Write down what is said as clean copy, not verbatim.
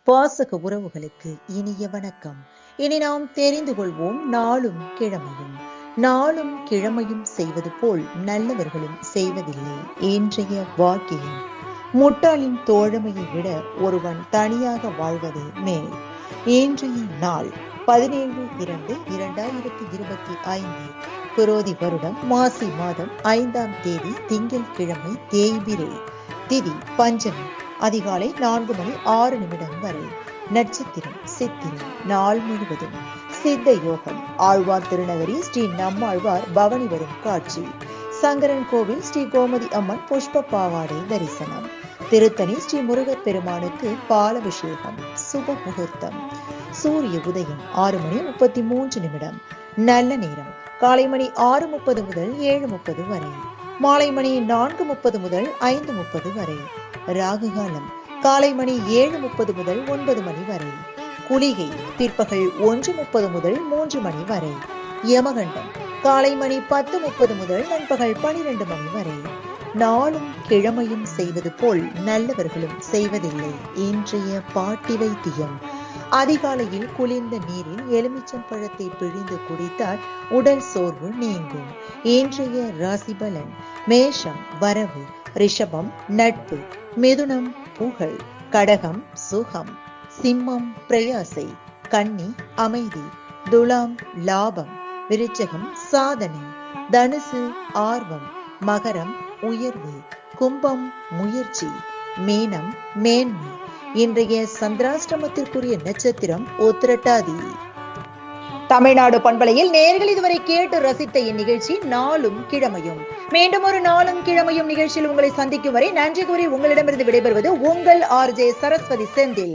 வாசக உறவுகளுக்கு இனிய வணக்கம். இனி நாம் தெரிந்து கொள்வோம் நாளும் கிழமையும். நாளும் கிழமையும் செய்வது போல் நல்லவர்களும் செய்வதில்லை. இன்றைய வாக்கியம்: முட்டாளின் தோழமையை விட ஒருவன் தனியாக வாழ்வதே மேல். இன்றைய நாள் 17/2/2025 குரோதி வருடம் மாசி மாதம் 5ஆம் தேதி திங்கட்கிழமை தேய்பிரை. திதி பஞ்சமி. அதிகாலை 4:06 வரை. நட்சத்திரம் சித்திரை. நாள் முழுவதும் சித்த யோகம். ஆழ்வார் திருநகரி ஸ்ரீ நம்மாழ்வார் பவனி வரும் காட்சி. சங்கரன் கோவில் ஸ்ரீ கோமதி அம்மன் புஷ்ப பாவாடை தரிசனம். திருத்தணி ஸ்ரீ முருகப்பெருமானுக்கு பாலபிஷேகம். சுப முகூர்த்தம். சூரிய உதயம் 6:33. நல்ல நேரம் காலை மணி 6:30 முதல் 7:30 வரை. மாலை மணி 4:30 முதல் 5:30 வரை. ராகு காலம் காலை மணி 7:30 முதல் 9 மணி வரை. குளிகை பிற்பகல் 1:30 முதல் 3 மணி வரை. யமகண்டம் காலை மணி 10:30 முதல் நண்பகல் 12 மணி வரை. நாளும் கிழமையும் செய்வது போல் நல்லவர்களும் செய்வதில்லை. இன்றைய பாட்டி வைத்தியம்: அதிகாலையில் குளிர்ந்த நீரில் எலுமிச்சம் பழத்தை பிழிந்து குடித்தால் உடல் சோர்வு நீங்கும். இன்றைய ராசி பலன்: மேஷம் வரவு, ரிஷபம் நட்பு, மிதுனம் புகழ், கடகம் சுகம், சிம்மம் பிரயாசை, கன்னி அமைதி, துலாம் லாபம், விருச்சகம் சாதனை, தனுசு ஆர்வம், மகரம் உயர்வு, கும்பம் முயற்சி, மீனம் மேன்மை. இன்றைய சந்திராஷ்டமத்திற்குரிய நட்சத்திரம் உத்திரட்டாதி. தமிழ்நாடு பண்பலையில் நேயர்கள் இதுவரை கேட்டு ரசித்த இந்நிகழ்ச்சி நாளும் கிழமையும். மீண்டும் ஒரு நாளும் கிழமையும் நிகழ்ச்சியில் உங்களை சந்திக்கும் வரை நன்றி கூறி உங்களிடமிருந்து விடைபெறுவது உங்கள் RJ சரஸ்வதி செந்தில்.